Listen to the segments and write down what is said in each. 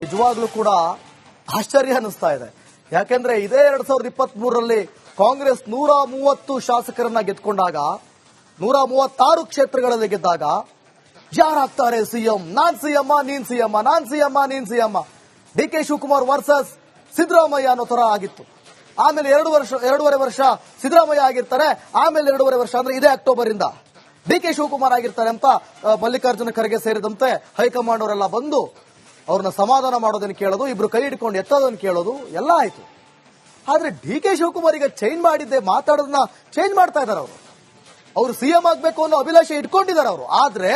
ನಿಜವಾಗ್ಲೂ ಕೂಡ ಆಶ್ಚರ್ಯ ಅನಿಸ್ತಾ ಇದೆ. ಯಾಕೆಂದ್ರೆ ಇದೇ 2023ರಲ್ಲಿ ಕಾಂಗ್ರೆಸ್ 130 ಶಾಸಕರನ್ನ ಗೆದ್ಕೊಂಡಾಗ 136 ಕ್ಷೇತ್ರಗಳಲ್ಲಿ ಗೆದ್ದಾಗ ಯಾರಾಗ್ತಾರೆ ಸಿಎಂ, ನಾನ್ ಸಿಎಂ ನೀನ್ ಸಿಎಂ, ನಾನ್ ಸಿಎಂ ನೀನ್ ಸಿಎಂ, ಡಿಕೆ ಶಿವಕುಮಾರ್ ವರ್ಸಸ್ ಸಿದ್ದರಾಮಯ್ಯ ಅನ್ನೋ ತರ ಆಗಿತ್ತು. ಆಮೇಲೆ 2.5 ವರ್ಷ ಸಿದ್ದರಾಮಯ್ಯ ಆಗಿರ್ತಾರೆ. ಆಮೇಲೆ 2.5 ವರ್ಷ ಅಂದ್ರೆ ಇದೇ ಅಕ್ಟೋಬರ್ ಇಂದ ಡಿಕೆ ಶಿವಕುಮಾರ್ ಆಗಿರ್ತಾರೆ ಅಂತ ಮಲ್ಲಿಕಾರ್ಜುನ ಖರ್ಗೆ ಸೇರಿದಂತೆ ಹೈಕಮಾಂಡ್ ಅವರೆಲ್ಲ ಬಂದು ಅವ್ರನ್ನ ಸಮಾಧಾನ ಮಾಡೋದನ್ನ ಕೇಳೋದು, ಇಬ್ರು ಕೈ ಹಿಡ್ಕೊಂಡು ಎತ್ತೋದನ್ನ ಕೇಳೋದು ಎಲ್ಲ ಆಯ್ತು. ಆದ್ರೆ ಡಿಕೆ ಶಿವಕುಮಾರ್ ಈಗ ಚೇಂಜ್ ಮಾಡಿದ್ದೆ, ಮಾತಾಡೋದನ್ನ ಚೇಂಜ್ ಮಾಡ್ತಾ ಇದಾರೆ. ಅವರು ಸಿಎಂ ಆಗ್ಬೇಕು ಅನ್ನೋ ಅಭಿಲಾಷೆ ಇಟ್ಕೊಂಡಿದ್ದಾರೆ ಅವರು. ಆದ್ರೆ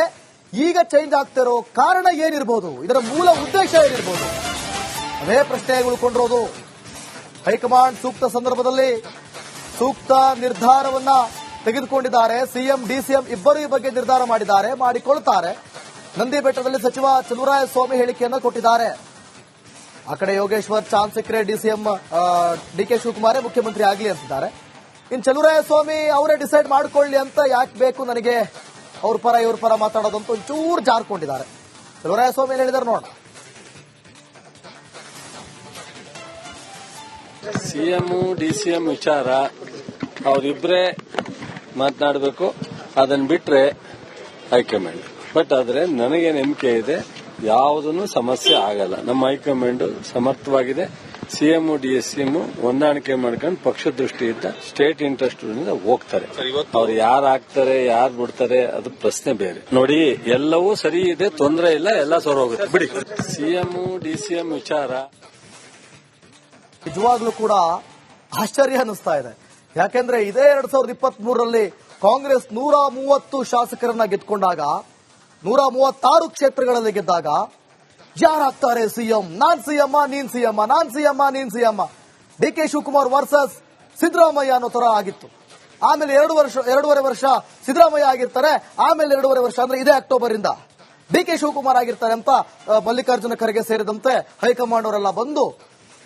ಈಗ ಚೇಂಜ್ ಆಗ್ತಿರೋ ಕಾರಣ ಏನಿರ್ಬೋದು, ಇದರ ಮೂಲ ಉದ್ದೇಶ ಏನಿರ್ಬೋದು, ಅದೇ ಪ್ರಶ್ನೆ ಉಳ್ಕೊಂಡಿರೋದು. ಹೈಕಮಾಂಡ್ ಸೂಕ್ತ ಸಂದರ್ಭದಲ್ಲಿ ಸೂಕ್ತ ನಿರ್ಧಾರವನ್ನ ತೆಗೆದುಕೊಂಡಿದ್ದಾರೆ. ಸಿಎಂ ಡಿಸಿಎಂ ಇಬ್ಬರು ಈ ಬಗ್ಗೆ ನಿರ್ಧಾರ ಮಾಡಿಕೊಳ್ತಾರೆ. ನಂದಿ ಬೆಟ್ಟದಲ್ಲಿ ಸಚಿವ ಚಲುವರಾಯಸ್ವಾಮಿ ಹೇಳಿಕೆಯನ್ನು ಕೊಟ್ಟಿದ್ದಾರೆ. ಆ ಕಡೆ ಯೋಗೇಶ್ವರ್ ಚಾನ್ಸ್ ಸಿಕ್ಕರೆ ಡಿಸಿಎಂ ಡಿಕೆ ಶಿವಕುಮಾರೇ ಮುಖ್ಯಮಂತ್ರಿ ಆಗಲಿ ಅಂತಿದ್ದಾರೆ. ಇನ್ನು ಚಲುವರಾಯಸ್ವಾಮಿ ಅವರೇ ಡಿಸೈಡ್ ಮಾಡ್ಕೊಳ್ಳಿ ಅಂತ ಯಾಕೆ ಬೇಕು ನನಗೆ ಅವ್ರ ಪರ ಇವ್ರ ಪರ ಮಾತಾಡೋದಂತ ಒಂಚೂರು ಜಾರ್ಕೊಂಡಿದ್ದಾರೆ. ಚಲುವರಾಯಸ್ವಾಮಿ ಹೇಳಿದಾರೆ ನೋಡೋಣ. ಸಿಎಂ ಡಿಸಿಎಂ ವಿಚಾರ ಅವರಿಬ್ಬರೇ ಮಾತನಾಡಬೇಕು, ಅದನ್ನ ಬಿಟ್ರೆ ಹೈಕಮಾಂಡ್. ಬಟ್ ಆದ್ರೆ ನನಗೆ ನಂಬಿಕೆ ಇದೆ, ಯಾವುದನ್ನು ಸಮಸ್ಯೆ ಆಗಲ್ಲ. ನಮ್ಮ ಹೈಕಮಾಂಡ್ ಸಮರ್ಥವಾಗಿದೆ. ಸಿಎಂ ಡಿಎಸ್ಸಿಎಂ ಹೊಂದಾಣಿಕೆ ಮಾಡ್ಕೊಂಡು ಪಕ್ಷ ದೃಷ್ಟಿಯಿಂದ ಸ್ಟೇಟ್ ಇಂಟ್ರೆಸ್ಟ್ ಹೋಗ್ತಾರೆ. ಅವ್ರು ಯಾರು ಆಗ್ತಾರೆ ಯಾರು ಬಿಡ್ತಾರೆ ಅದು ಪ್ರಶ್ನೆ ಬೇರೆ. ನೋಡಿ, ಎಲ್ಲವೂ ಸರಿ ಇದೆ, ತೊಂದರೆ ಇಲ್ಲ, ಎಲ್ಲ ಸರಿ ಹೋಗುತ್ತೆ ಬಿಡಿ. ಸಿಎಂ ಡಿಸಿಎಂ ವಿಚಾರ ನಿಜವಾಗ್ಲೂ ಕೂಡ ಆಶ್ಚರ್ಯ ಅನಿಸ್ತಾ ಇದೆ. ಯಾಕೆಂದ್ರೆ ಇದೇ 2023ರಲ್ಲಿ ಕಾಂಗ್ರೆಸ್ 130 ಶಾಸಕರನ್ನ ಗೆದ್ಕೊಂಡಾಗ 136 ಕ್ಷೇತ್ರಗಳಲ್ಲಿ ಗೆದ್ದಾಗ ಯಾರಾಗ್ತಾರೆ ಸಿಎಂ, ನಾನ್ ಸಿಎಂ ನೀನ್ ಸಿಎಂ, ನಾನ್ ಸಿಎಂ ನೀನ್ ಸಿಎಂ, ಡಿಕೆ ಶಿವಕುಮಾರ್ ವರ್ಸಸ್ ಸಿದ್ದರಾಮಯ್ಯ ಅನ್ನೋ ತರ ಆಗಿತ್ತು. ಆಮೇಲೆ 2.5 ವರ್ಷ ಸಿದ್ದರಾಮಯ್ಯ ಆಗಿರ್ತಾರೆ. ಆಮೇಲೆ 2.5 ವರ್ಷ ಅಂದ್ರೆ ಇದೇ ಅಕ್ಟೋಬರ್ ಇಂದ ಡಿಕೆ ಶಿವಕುಮಾರ್ ಆಗಿರ್ತಾರೆ ಅಂತ ಮಲ್ಲಿಕಾರ್ಜುನ ಖರ್ಗೆ ಸೇರಿದಂತೆ ಹೈಕಮಾಂಡ್ ಅವರೆಲ್ಲ ಬಂದು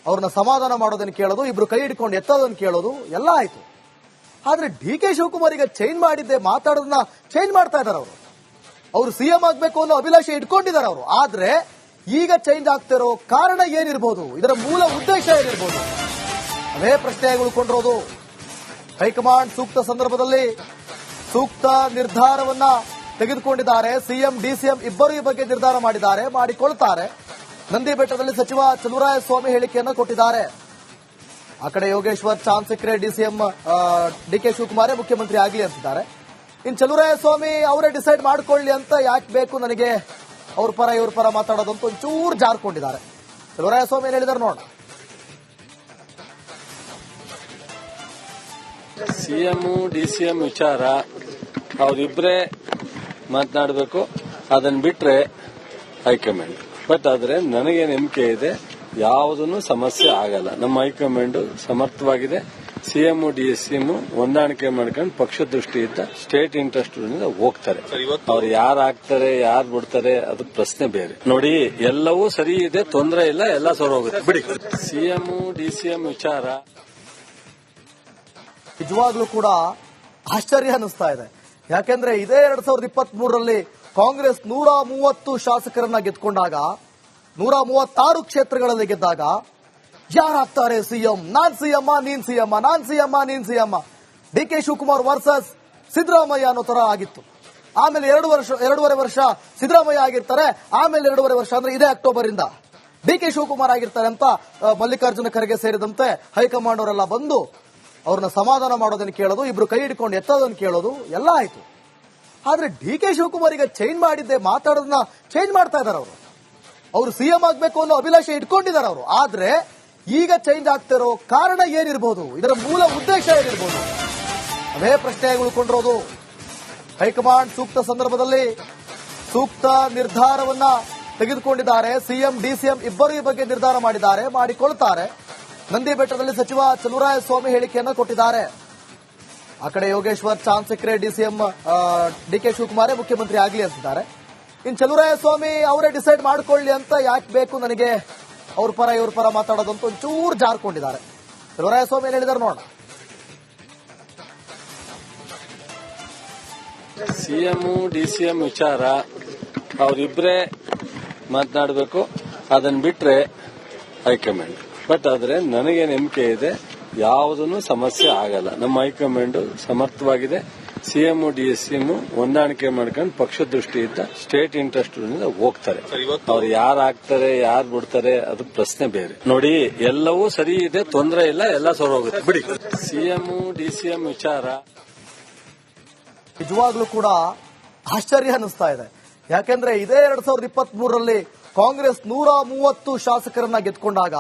ಅವ್ರನ್ನ ಸಮಾಧಾನ ಮಾಡೋದನ್ನ ಕೇಳೋದು, ಇಬ್ರು ಕೈ ಹಿಡ್ಕೊಂಡು ಎತ್ತೋದನ್ನ ಕೇಳೋದು ಎಲ್ಲ ಆಯ್ತು. ಆದ್ರೆ ಡಿಕೆ ಶಿವಕುಮಾರ್ ಈಗ ಚೇಂಜ್ ಮಾಡಿದ್ದೆ, ಮಾತಾಡೋದನ್ನ ಚೇಂಜ್ ಮಾಡ್ತಾ ಇದ್ದಾರೆ. ಅವರು ಸಿಎಂ ಆಗ್ಬೇಕು ಅನ್ನೋ ಅಭಿಲಾಷೆ ಇಟ್ಕೊಂಡಿದ್ದಾರೆ ಅವರು. ಆದ್ರೆ ಈಗ ಚೇಂಜ್ ಆಗ್ತಿರೋ ಕಾರಣ ಏನಿರ್ಬೋದು, ಇದರ ಮೂಲ ಉದ್ದೇಶ ಏನಿರ್ಬೋದು, ಅದೇ ಪ್ರಶ್ನೆ ಉಳ್ಕೊಂಡಿರೋದು. ಹೈಕಮಾಂಡ್ ಸೂಕ್ತ ಸಂದರ್ಭದಲ್ಲಿ ಸೂಕ್ತ ನಿರ್ಧಾರವನ್ನ ತೆಗೆದುಕೊಂಡಿದ್ದಾರೆ. ಸಿಎಂ ಡಿಸಿಎಂ ಇಬ್ಬರು ಈ ಬಗ್ಗೆ ನಿರ್ಧಾರ ಮಾಡಿಕೊಳ್ತಾರೆ. ನಂದಿ ಬೆಟ್ಟದಲ್ಲಿ ಸಚಿವ ಚಲುವರಾಯಸ್ವಾಮಿ ಹೇಳಿಕೆಯನ್ನು ಕೊಟ್ಟಿದ್ದಾರೆ. ಆ ಕಡೆ ಯೋಗೇಶ್ವರ್ ಚಾನ್ಸ್ ಸಿಕ್ಕರೆ ಡಿಸಿಎಂ ಡಿಕೆ ಶಿವಕುಮಾರೇ ಮುಖ್ಯಮಂತ್ರಿ ಆಗಲಿ ಅಂತಿದ್ದಾರೆ. ಇನ್ನು ಚಲುವರಾಯಸ್ವಾಮಿ ಅವರೇ ಡಿಸೈಡ್ ಮಾಡ್ಕೊಳ್ಳಿ ಅಂತ ಯಾಕೆ ಬೇಕು ನನಗೆ ಅವ್ರ ಪರ ಇವ್ರ ಪರ ಮಾತಾಡೋದಂತ ಒಂಚೂರು ಜಾರ್ಕೊಂಡಿದ್ದಾರೆ. ಚಲುವರಾಯಸ್ವಾಮಿ ಹೇಳಿದಾರೆ ನೋಡೋಣ. ಸಿಎಂ ಡಿಸಿಎಂ ವಿಚಾರ ಅವರಿಬ್ಬರೇ ಮಾತನಾಡಬೇಕು, ಅದನ್ನ ಬಿಟ್ರೆ ಹೈಕಮಾಂಡ್. ಬಟ್ ಆದ್ರೆ ನನಗೆ ನಂಬಿಕೆ ಇದೆ, ಯಾವುದನ್ನು ಸಮಸ್ಯೆ ಆಗಲ್ಲ. ನಮ್ಮ ಹೈಕಮಾಂಡ್ ಸಮರ್ಥವಾಗಿದೆ. ಸಿಎಂ ಡಿಎಸ್ಸಿಎಂ ಹೊಂದಾಣಿಕೆ ಮಾಡ್ಕೊಂಡು ಪಕ್ಷ ದೃಷ್ಟಿಯಿಂದ ಸ್ಟೇಟ್ ಇಂಟ್ರೆಸ್ಟ್ ಹೋಗ್ತಾರೆ. ಅವ್ರು ಯಾರು ಆಗ್ತಾರೆ ಯಾರು ಬಿಡ್ತಾರೆ ಅದು ಪ್ರಶ್ನೆ ಬೇರೆ. ನೋಡಿ, ಎಲ್ಲವೂ ಸರಿ ಇದೆ, ತೊಂದರೆ ಇಲ್ಲ, ಎಲ್ಲ ಸರಿ ಹೋಗುತ್ತೆ ಬಿಡಿ. ಸಿಎಂ ಡಿಸಿಎಂ ವಿಚಾರ ನಿಜವಾಗ್ಲೂ ಕೂಡ ಆಶ್ಚರ್ಯ ಅನಿಸ್ತಾ ಇದೆ. ಯಾಕೆಂದ್ರೆ ಇದೇ 2023ರಲ್ಲಿ ಕಾಂಗ್ರೆಸ್ 130 ಶಾಸಕರನ್ನ ಗೆದ್ಕೊಂಡಾಗ 136 ಕ್ಷೇತ್ರಗಳಲ್ಲಿ ಗೆದ್ದಾಗ ಯಾರಾಗ್ತಾರೆ ಸಿಎಂ, ನಾನ್ ಸಿಎಂ ನೀನ್ ಸಿಎಂ, ನಾನ್ ಸಿಎಂ ನೀನ್ ಸಿಎಂ, ಡಿಕೆ ಶಿವಕುಮಾರ್ ವರ್ಸಸ್ ಸಿದ್ದರಾಮಯ್ಯ ಅನ್ನೋ ತರ ಆಗಿತ್ತು. ಆಮೇಲೆ 2.5 ವರ್ಷ ಸಿದ್ದರಾಮಯ್ಯ ಆಗಿರ್ತಾರೆ. ಆಮೇಲೆ 2.5 ವರ್ಷ ಅಂದ್ರೆ ಇದೇ ಅಕ್ಟೋಬರ್ ಇಂದ ಡಿಕೆ ಶಿವಕುಮಾರ್ ಆಗಿರ್ತಾರೆ ಅಂತ ಮಲ್ಲಿಕಾರ್ಜುನ ಖರ್ಗೆ ಸೇರಿದಂತೆ ಹೈಕಮಾಂಡ್ ಅವರೆಲ್ಲ ಬಂದು ಅವ್ರನ್ನ ಸಮಾಧಾನ ಮಾಡೋದನ್ನ ಕೇಳೋದು, ಇಬ್ರು ಕೈ ಹಿಡ್ಕೊಂಡು ಎತ್ತೋದನ್ನ ಕೇಳೋದು ಎಲ್ಲ ಆಯ್ತು. ಆದ್ರೆ ಡಿಕೆ ಶಿವಕುಮಾರ್ ಈಗ ಚೇಂಜ್ ಮಾಡಿದ್ದೆ, ಮಾತಾಡೋದನ್ನ ಚೇಂಜ್ ಮಾಡ್ತಾ ಇದ್ದಾರೆ. ಅವರು ಸಿಎಂ ಆಗ್ಬೇಕು ಅನ್ನೋ ಅಭಿಲಾಷೆ ಇಟ್ಕೊಂಡಿದ್ದಾರೆ ಅವರು. ಆದ್ರೆ ಈಗ ಚೇಂಜ್ ಆಗ್ತಿರೋ ಕಾರಣ ಏನಿರ್ಬೋದು, ಇದರ ಮೂಲ ಉದ್ದೇಶ ಏನಿರ್ಬೋದು, ಅದೇ ಪ್ರಶ್ನೆ ಉಳ್ಕೊಂಡಿರೋದು. ಹೈಕಮಾಂಡ್ ಸೂಕ್ತ ಸಂದರ್ಭದಲ್ಲಿ ಸೂಕ್ತ ನಿರ್ಧಾರವನ್ನ ತೆಗೆದುಕೊಂಡಿದ್ದಾರೆ. ಸಿಎಂ ಡಿಸಿಎಂ ಇಬ್ಬರು ಈ ಬಗ್ಗೆ ನಿರ್ಧಾರ ಮಾಡಿಕೊಳ್ತಾರೆ. ನಂದಿ ಬೆಟ್ಟದಲ್ಲಿ ಸಚಿವ ಚಲುವರಾಯಸ್ವಾಮಿ ಹೇಳಿಕೆಯನ್ನು ಕೊಟ್ಟಿದ್ದಾರೆ. ಆ ಕಡೆ ಯೋಗೇಶ್ವರ್ ಚಾನ್ಸ್ ಸಿಕ್ಕರೆ ಡಿಸಿಎಂ ಡಿಕೆ ಶಿವಕುಮಾರೇ ಮುಖ್ಯಮಂತ್ರಿ ಆಗಲಿ ಅಂತಿದ್ದಾರೆ. ಇನ್ನು ಚಲುವರಾಯಸ್ವಾಮಿ ಅವರೇ ಡಿಸೈಡ್ ಮಾಡ್ಕೊಳ್ಳಿ ಅಂತ ಯಾಕೆ ಬೇಕು ನನಗೆ ಅವ್ರ ಪರ ಇವ್ರ ಪರ ಮಾತಾಡೋದಂತ ಒಂಚೂರು ಜಾರ್ಕೊಂಡಿದ್ದಾರೆ. ಚಲುವರಾಯಸ್ವಾಮಿ ಹೇಳಿದಾರೆ ನೋಡೋಣ. ಸಿಎಂ ಡಿಸಿಎಂ ವಿಚಾರ ಅವರಿಬ್ಬರೇ ಮಾತನಾಡಬೇಕು, ಅದನ್ನ ಬಿಟ್ರೆ ಹೈಕಮಾಂಡ್. ಬಟ್ ಆದ್ರೆ ನನಗೆ ನಂಬಿಕೆ ಇದೆ, ಯಾವುದೂ ಸಮಸ್ಯೆ ಆಗಲ್ಲ. ನಮ್ಮ ಹೈಕಮಾಂಡ್ ಸಮರ್ಥವಾಗಿದೆ. ಸಿಎಂ ಡಿಎಸ್ಸಿಎಂ ಹೊಂದಾಣಿಕೆ ಮಾಡ್ಕೊಂಡು ಪಕ್ಷ ದೃಷ್ಟಿಯಿಂದ ಸ್ಟೇಟ್ ಇಂಟ್ರೆಸ್ಟ್ ಹೋಗ್ತಾರೆ. ಅವ್ರು ಯಾರು ಆಗ್ತಾರೆ ಯಾರು ಬಿಡ್ತಾರೆ ಅದು ಪ್ರಶ್ನೆ ಬೇರೆ. ನೋಡಿ, ಎಲ್ಲವೂ ಸರಿ ಇದೆ, ತೊಂದರೆ ಇಲ್ಲ, ಎಲ್ಲ ಸರಿ ಹೋಗುತ್ತೆ ಬಿಡಿ. ಸಿಎಂ ಡಿಸಿಎಂ ವಿಚಾರ ನಿಜವಾಗ್ಲೂ ಕೂಡ ಆಶ್ಚರ್ಯ ಅನಿಸ್ತಾ ಇದೆ. ಯಾಕೆಂದ್ರೆ ಇದೇ 2023ರಲ್ಲಿ ಕಾಂಗ್ರೆಸ್ 130 ಶಾಸಕರನ್ನ ಗೆದ್ಕೊಂಡಾಗ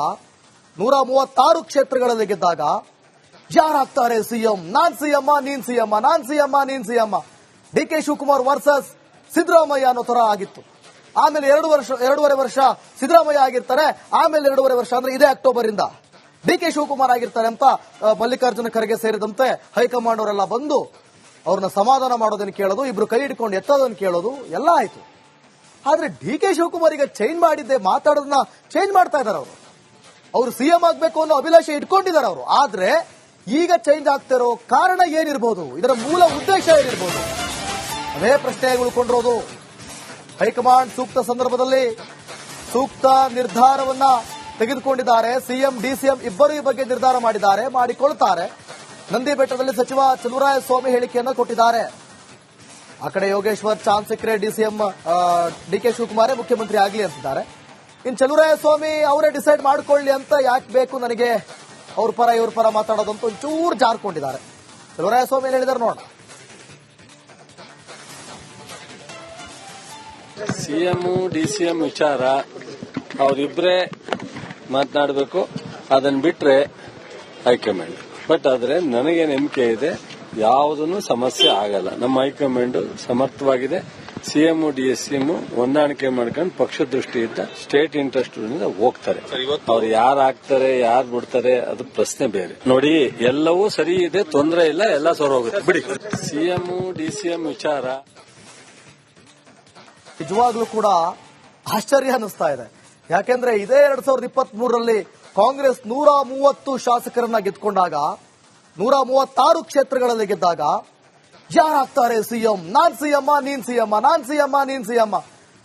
136 ಕ್ಷೇತ್ರಗಳಲ್ಲಿ ಗೆದ್ದಾಗ ಯಾರಾಗ್ತಾರೆ ಸಿಎಂ? ನಾನ್ ಸಿಎಂ, ನೀನ್ ಸಿಎಂ, ನಾನ್ ಸಿಎಂ, ನೀನ್ ಸಿಎಂ, ಡಿಕೆ ಶಿವಕುಮಾರ್ ವರ್ಸಸ್ ಸಿದ್ದರಾಮಯ್ಯ ಅನ್ನೋ ತರ ಆಗಿತ್ತು. ಆಮೇಲೆ 2.5 ವರ್ಷ ಸಿದ್ದರಾಮಯ್ಯ ಆಗಿರ್ತಾರೆ. ಆಮೇಲೆ 2.5 ವರ್ಷ ಅಂದ್ರೆ ಇದೇ ಅಕ್ಟೋಬರ್ ಇಂದ ಡಿಕೆ ಶಿವಕುಮಾರ್ ಆಗಿರ್ತಾರೆ ಅಂತ ಮಲ್ಲಿಕಾರ್ಜುನ ಖರ್ಗೆ ಸೇರಿದಂತೆ ಹೈಕಮಾಂಡ್ ಅವರೆಲ್ಲ ಬಂದು ಅವ್ರನ್ನ ಸಮಾಧಾನ ಮಾಡೋದನ್ನ ಕೇಳೋದು, ಇಬ್ರು ಕೈ ಹಿಡ್ಕೊಂಡು ಎತ್ತೋದನ್ನ ಕೇಳೋದು ಎಲ್ಲ ಆಯ್ತು. ಆದ್ರೆ ಡಿಕೆ ಶಿವಕುಮಾರ್ ಈಗ ಚೇಂಜ್ ಮಾಡಿದ್ದೆ, ಮಾತಾಡೋದನ್ನ ಚೇಂಜ್ ಮಾಡ್ತಾ ಇದಾರೆ. ಅವರು ಸಿಎಂ ಆಗ್ಬೇಕು ಅನ್ನೋ ಅಭಿಲಾಷೆ ಇಟ್ಕೊಂಡಿದ್ದಾರೆ ಅವರು. ಆದ್ರೆ ಈಗ ಚೇಂಜ್ ಆಗ್ತಿರೋ ಕಾರಣ ಏನಿರ್ಬೋದು? ಇದರ ಮೂಲ ಉದ್ದೇಶ ಏನಿರ್ಬೋದು? ಅದೇ ಪ್ರಶ್ನೆ ಉಳ್ಕೊಂಡಿರೋದು. ಹೈಕಮಾಂಡ್ ಸೂಕ್ತ ಸಂದರ್ಭದಲ್ಲಿ ಸೂಕ್ತ ನಿರ್ಧಾರವನ್ನ ತೆಗೆದುಕೊಂಡಿದ್ದಾರೆ. ಸಿಎಂ ಡಿಸಿಎಂ ಇಬ್ಬರು ಈ ಬಗ್ಗೆ ನಿರ್ಧಾರ ಮಾಡಿಕೊಳ್ತಾರೆ. ನಂದಿ ಬೆಟ್ಟದಲ್ಲಿ ಸಚಿವ ಚಲುವರಾಯಸ್ವಾಮಿ ಹೇಳಿಕೆಯನ್ನು ಕೊಟ್ಟಿದ್ದಾರೆ. ಆ ಕಡೆ ಯೋಗೇಶ್ವರ್ ಚಾನ್ಸ್ ಸಿಕ್ಕರೆ ಡಿಸಿಎಂ ಡಿಕೆ ಶಿವಕುಮಾರೇ ಮುಖ್ಯಮಂತ್ರಿ ಆಗಲಿ ಅಂತಿದ್ದಾರೆ. ಇನ್ನು ಚಲುವರಾಯಸ್ವಾಮಿ ಅವರೇ ಡಿಸೈಡ್ ಮಾಡ್ಕೊಳ್ಳಿ ಅಂತ ಯಾಕೆ ಬೇಕು ನನಗೆ ಅವ್ರ ಪರ ಇವ್ರ ಪರ ಮಾತಾಡೋದಂತ ಒಂಚೂರು ಜಾರ್ಕೊಂಡಿದ್ದಾರೆ. ಚಲುವರಾಯಸ್ವಾಮಿ ಹೇಳಿದಾರೆ ನೋಡೋಣ. ಸಿಎಂ ಡಿಸಿಎಂ ವಿಚಾರ ಅವರಿಬ್ಬರೇ ಮಾತನಾಡಬೇಕು, ಅದನ್ನ ಬಿಟ್ರೆ ಹೈಕಮಾಂಡ್. ಬಟ್ ಆದ್ರೆ ನನಗೆ ನಂಬಿಕೆ ಇದೆ, ಯಾವುದೂ ಸಮಸ್ಯೆ ಆಗಲ್ಲ. ನಮ್ಮ ಹೈಕಮಾಂಡ್ ಸಮರ್ಥವಾಗಿದೆ. ಸಿಎಂ ಡಿಎಸ್ಸಿಎಂ ಹೊಂದಾಣಿಕೆ ಮಾಡ್ಕೊಂಡು ಪಕ್ಷ ದೃಷ್ಟಿಯಿಂದ ಸ್ಟೇಟ್ ಇಂಟ್ರೆಸ್ಟ್ ಹೋಗ್ತಾರೆ. ಅವ್ರು ಯಾರು ಆಗ್ತಾರೆ ಯಾರು ಬಿಡ್ತಾರೆ ಅದು ಪ್ರಶ್ನೆ ಬೇರೆ. ನೋಡಿ, ಎಲ್ಲವೂ ಸರಿ ಇದೆ, ತೊಂದರೆ ಇಲ್ಲ, ಎಲ್ಲ ಸರಿ ಹೋಗುತ್ತೆ ಬಿಡಿ. ಸಿಎಂ ಡಿಸಿಎಂ ವಿಚಾರ ನಿಜವಾಗ್ಲೂ ಕೂಡ ಆಶ್ಚರ್ಯ ಅನಿಸ್ತಾ ಇದೆ. ಯಾಕೆಂದ್ರೆ ಇದೇ 2023ರಲ್ಲಿ ಕಾಂಗ್ರೆಸ್ 130 ಶಾಸಕರನ್ನ ಗೆದ್ಕೊಂಡಾಗ 136 ಕ್ಷೇತ್ರಗಳಲ್ಲಿ ಗೆದ್ದಾಗ ಯಾರಾಗ್ತಾರೆ ಸಿಎಂ? ನಾನ್ ಸಿಎಂ, ನೀನ್ ಸಿಎಂ, ನಾನ್ ಸಿಎಂ, ನೀನ್ ಸಿಎಂ,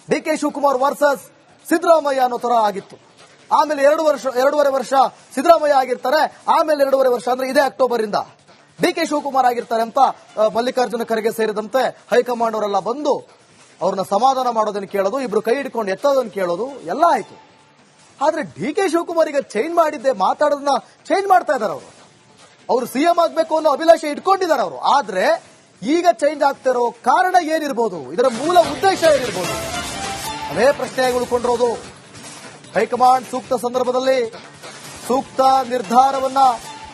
ಡಿಕೆ ಶಿವಕುಮಾರ್ ವರ್ಸಸ್ ಸಿದ್ದರಾಮಯ್ಯ ಅನ್ನೋ ತರ ಆಗಿತ್ತು. ಆಮೇಲೆ 2.5 ವರ್ಷ ಸಿದ್ದರಾಮಯ್ಯ ಆಗಿರ್ತಾರೆ. ಆಮೇಲೆ 2.5 ವರ್ಷ ಅಂದ್ರೆ ಇದೇ ಅಕ್ಟೋಬರ್ ಇಂದ ಡಿಕೆ ಶಿವಕುಮಾರ್ ಆಗಿರ್ತಾರೆ ಅಂತ ಮಲ್ಲಿಕಾರ್ಜುನ ಖರ್ಗೆ ಸೇರಿದಂತೆ ಹೈಕಮಾಂಡ್ ಅವರೆಲ್ಲ ಬಂದು ಅವ್ರನ್ನ ಸಮಾಧಾನ ಮಾಡೋದನ್ನ ಕೇಳೋದು, ಇಬ್ರು ಕೈ ಹಿಡ್ಕೊಂಡು ಎತ್ತೋದನ್ನ ಕೇಳೋದು ಎಲ್ಲ ಆಯ್ತು. ಆದ್ರೆ ಡಿಕೆ ಶಿವಕುಮಾರ್ ಈಗ ಚೇಂಜ್ ಮಾಡಿದ್ದೆ, ಮಾತಾಡೋದನ್ನ ಚೇಂಜ್ ಮಾಡ್ತಾ ಇದಾರೆ. ಅವರು ಸಿಎಂ ಆಗ್ಬೇಕು ಅನ್ನೋ ಅಭಿಲಾಷೆ ಇಟ್ಕೊಂಡಿದ್ದಾರೆ ಅವರು. ಆದ್ರೆ ಈಗ ಚೇಂಜ್ ಆಗ್ತಿರೋ ಕಾರಣ ಏನಿರ್ಬೋದು? ಇದರ ಮೂಲ ಉದ್ದೇಶ ಏನಿರ್ಬೋದು? ಅದೇ ಪ್ರಶ್ನೆ ಉಳ್ಕೊಂಡಿರೋದು. ಹೈಕಮಾಂಡ್ ಸೂಕ್ತ ಸಂದರ್ಭದಲ್ಲಿ ಸೂಕ್ತ ನಿರ್ಧಾರವನ್ನ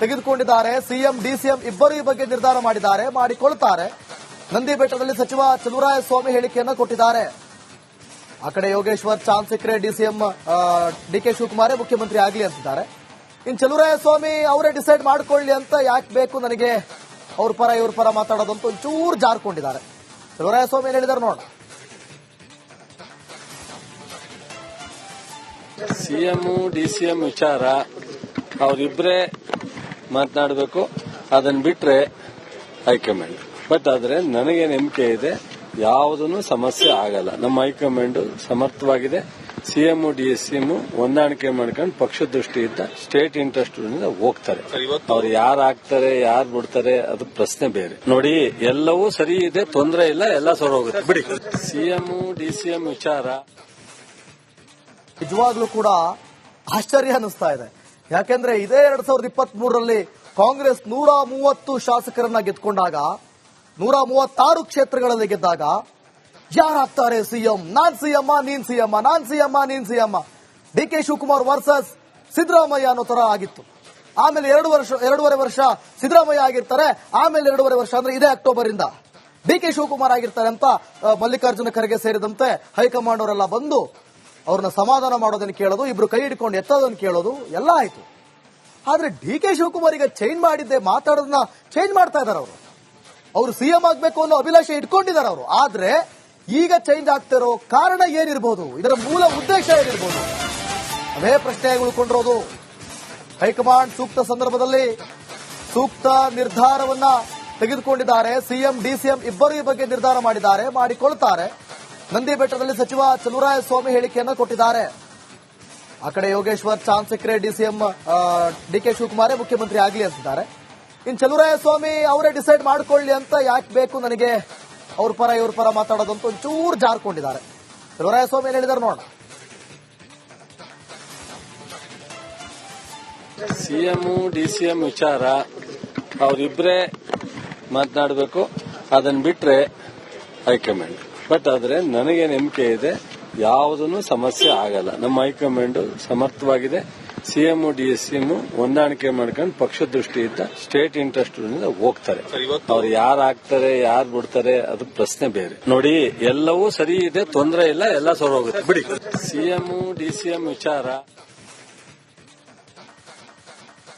ತೆಗೆದುಕೊಂಡಿದ್ದಾರೆ. ಸಿಎಂ ಡಿಸಿಎಂ ಇಬ್ಬರು ಈ ಬಗ್ಗೆ ನಿರ್ಧಾರ ಮಾಡಿಕೊಳ್ತಾರೆ. ನಂದಿ ಬೆಟ್ಟದಲ್ಲಿ ಸಚಿವ ಚಲುವರಾಯಸ್ವಾಮಿ ಹೇಳಿಕೆಯನ್ನು ಕೊಟ್ಟಿದ್ದಾರೆ. ಆ ಕಡೆ ಯೋಗೇಶ್ವರ್ ಚಾನ್ಸ್ ಸಿಕ್ಕರೆ ಡಿಸಿಎಂ ಡಿಕೆ ಶಿವಕುಮಾರೇ ಮುಖ್ಯಮಂತ್ರಿ ಆಗಲಿ ಅಂತಿದ್ದಾರೆ. ಇನ್ನು ಚಲುವರಾಯಸ್ವಾಮಿ ಅವರೇ ಡಿಸೈಡ್ ಮಾಡ್ಕೊಳ್ಳಿ ಅಂತ ಯಾಕೆ ಬೇಕು ನನಗೆ ಅವ್ರ ಪರ ಇವ್ರ ಪರ ಮಾತಾಡೋದಂತ ಒಂಚೂರು ಜಾರ್ಕೊಂಡಿದ್ದಾರೆ. ಚಲುವರಾಯಸ್ವಾಮಿ ಹೇಳಿದಾರೆ ನೋಡೋಣ. ಸಿಎಂ ಡಿಸಿಎಂ ವಿಚಾರ ಅವರಿಬ್ಬರೇ ಮಾತನಾಡಬೇಕು, ಅದನ್ನ ಬಿಟ್ರೆ ಹೈಕಮಾಂಡ್. ಬಟ್ ಆದ್ರೆ ನನಗೆ ನಂಬಿಕೆ ಇದೆ, ಯಾವುದೂ ಸಮಸ್ಯೆ ಆಗಲ್ಲ. ನಮ್ಮ ಹೈಕಮಾಂಡ್ ಸಮರ್ಥವಾಗಿದೆ. ಸಿಎಂ ಡಿಎಸ್ಸಿಎಂ ಹೊಂದಾಣಿಕೆ ಮಾಡ್ಕೊಂಡು ಪಕ್ಷ ದೃಷ್ಟಿಯಿಂದ ಸ್ಟೇಟ್ ಇಂಟ್ರೆಸ್ಟ್ ಹೋಗ್ತಾರೆ. ಅವ್ರು ಯಾರು ಆಗ್ತಾರೆ ಯಾರು ಬಿಡ್ತಾರೆ ಅದು ಪ್ರಶ್ನೆ ಬೇರೆ. ನೋಡಿ, ಎಲ್ಲವೂ ಸರಿ ಇದೆ, ತೊಂದರೆ ಇಲ್ಲ, ಎಲ್ಲ ಸರಿ ಹೋಗುತ್ತೆ ಬಿಡಿ. ಸಿಎಂ ಡಿಸಿಎಂ ವಿಚಾರ ನಿಜವಾಗ್ಲೂ ಕೂಡ ಆಶ್ಚರ್ಯ ಅನಿಸ್ತಾ ಇದೆ. ಯಾಕೆಂದ್ರೆ ಇದೇ 2023ರಲ್ಲಿ ಕಾಂಗ್ರೆಸ್ 130 ಶಾಸಕರನ್ನ ಗೆದ್ಕೊಂಡಾಗ 136 ಕ್ಷೇತ್ರಗಳಲ್ಲಿ ಗೆದ್ದಾಗ ಯಾರಾಗ್ತಾರೆ ಸಿಎಂ? ನಾನ್ ಸಿಎಂ, ನೀನ್ ಸಿಎಂ, ನಾನ್ ಸಿಎಂ, ನೀನ್ ಸಿಎಂ, ಡಿಕೆ ಶಿವಕುಮಾರ್ ವರ್ಸಸ್ ಸಿದ್ದರಾಮಯ್ಯ ಅನ್ನೋ ತರ ಆಗಿತ್ತು. ಆಮೇಲೆ 2.5 ವರ್ಷ ಸಿದ್ದರಾಮಯ್ಯ ಆಗಿರ್ತಾರೆ. ಆಮೇಲೆ 2.5 ವರ್ಷ ಅಂದ್ರೆ ಇದೇ ಅಕ್ಟೋಬರ್ ಇಂದ ಡಿಕೆ ಶಿವಕುಮಾರ್ ಆಗಿರ್ತಾರೆ ಅಂತ ಮಲ್ಲಿಕಾರ್ಜುನ ಖರ್ಗೆ ಸೇರಿದಂತೆ ಹೈಕಮಾಂಡ್ ಅವರೆಲ್ಲ ಬಂದು ಅವ್ರನ್ನ ಸಮಾಧಾನ ಮಾಡೋದನ್ನ ಕೇಳೋದು, ಇಬ್ರು ಕೈ ಹಿಡ್ಕೊಂಡು ಎತ್ತೋದನ್ನ ಕೇಳೋದು ಎಲ್ಲ ಆಯ್ತು. ಆದ್ರೆ ಡಿಕೆ ಶಿವಕುಮಾರ್ ಈಗ ಚೇಂಜ್ ಮಾಡಿದ್ದೆ, ಮಾತಾಡೋದನ್ನ ಚೇಂಜ್ ಮಾಡ್ತಾ ಇದಾರೆ. ಅವರು ಸಿಎಂ ಆಗ್ಬೇಕು ಅನ್ನೋ ಅಭಿಲಾಷೆ ಇಟ್ಕೊಂಡಿದ್ದಾರೆ ಅವರು. ಆದ್ರೆ ಈಗ ಚೇಂಜ್ ಆಗ್ತಿರೋ ಕಾರಣ ಏನಿರ್ಬೋದು? ಇದರ ಮೂಲ ಉದ್ದೇಶ ಏನಿರ್ಬೋದು? ಅದೇ ಪ್ರಶ್ನೆ ಉಳ್ಕೊಂಡಿರೋದು. ಹೈಕಮಾಂಡ್ ಸೂಕ್ತ ಸಂದರ್ಭದಲ್ಲಿ ಸೂಕ್ತ ನಿರ್ಧಾರವನ್ನ ತೆಗೆದುಕೊಂಡಿದ್ದಾರೆ. ಸಿಎಂ ಡಿಸಿಎಂ ಇಬ್ಬರು ಈ ಬಗ್ಗೆ ನಿರ್ಧಾರ ಮಾಡಿಕೊಳ್ತಾರೆ. ನಂದಿ ಬೆಟ್ಟದಲ್ಲಿ ಸಚಿವ ಚಲುವರಾಯಸ್ವಾಮಿ ಹೇಳಿಕೆಯನ್ನು ಕೊಟ್ಟಿದ್ದಾರೆ. ಆ ಕಡೆ ಯೋಗೇಶ್ವರ್ ಚಾನ್ಸ್ ಸಿಕ್ಕರೆ ಡಿಸಿಎಂ ಡಿಕೆ ಶಿವಕುಮಾರೇ ಮುಖ್ಯಮಂತ್ರಿ ಆಗಲಿ ಅಂತಿದ್ದಾರೆ. ಇನ್ನು ಚಲುವರಾಯಸ್ವಾಮಿ ಅವರೇ ಡಿಸೈಡ್ ಮಾಡ್ಕೊಳ್ಳಿ ಅಂತ ಯಾಕೆ ಬೇಕು ನನಗೆ ಅವ್ರ ಪರ ಇವ್ರ ಪರ ಮಾತಾಡೋದಂತ ಒಂಚೂರು ಜಾರ್ಕೊಂಡಿದ್ದಾರೆ. ಚಲುವರಾಯಸ್ವಾಮಿ ಏನ್ ಹೇಳಿದಾರೆ ನೋಡೋಣ. ಸಿಎಂ ಡಿಸಿಎಂ ವಿಚಾರ ಅವರಿಬ್ಬರೇ ಮಾತನಾಡಬೇಕು, ಅದನ್ನ ಬಿಟ್ರೆ ಹೈಕಮಾಂಡ್. ಬಟ್ ಆದ್ರೆ ನನಗೆ ನಂಬಿಕೆ ಇದೆ, ಯಾವುದೂ ಸಮಸ್ಯೆ ಆಗಲ್ಲ. ನಮ್ಮ ಹೈಕಮಾಂಡ್ ಸಮರ್ಥವಾಗಿದೆ. ಸಿಎಂ ಡಿಸಿಎಂ ಹೊಂದಾಣಿಕೆ ಮಾಡ್ಕೊಂಡು ಪಕ್ಷ ದೃಷ್ಟಿಯಿಂದ ಸ್ಟೇಟ್ ಇಂಟ್ರೆಸ್ಟ್ ಹೋಗ್ತಾರೆ. ಅವ್ರು ಯಾರು ಆಗ್ತಾರೆ ಯಾರು ಬಿಡ್ತಾರೆ ಅದು ಪ್ರಶ್ನೆ ಬೇರೆ. ನೋಡಿ, ಎಲ್ಲವೂ ಸರಿ ಇದೆ, ತೊಂದರೆ ಇಲ್ಲ, ಎಲ್ಲ ಸರಿ ಹೋಗುತ್ತೆ ಬಿಡಿ. ಸಿಎಂ ಡಿಸಿಎಂ ವಿಚಾರ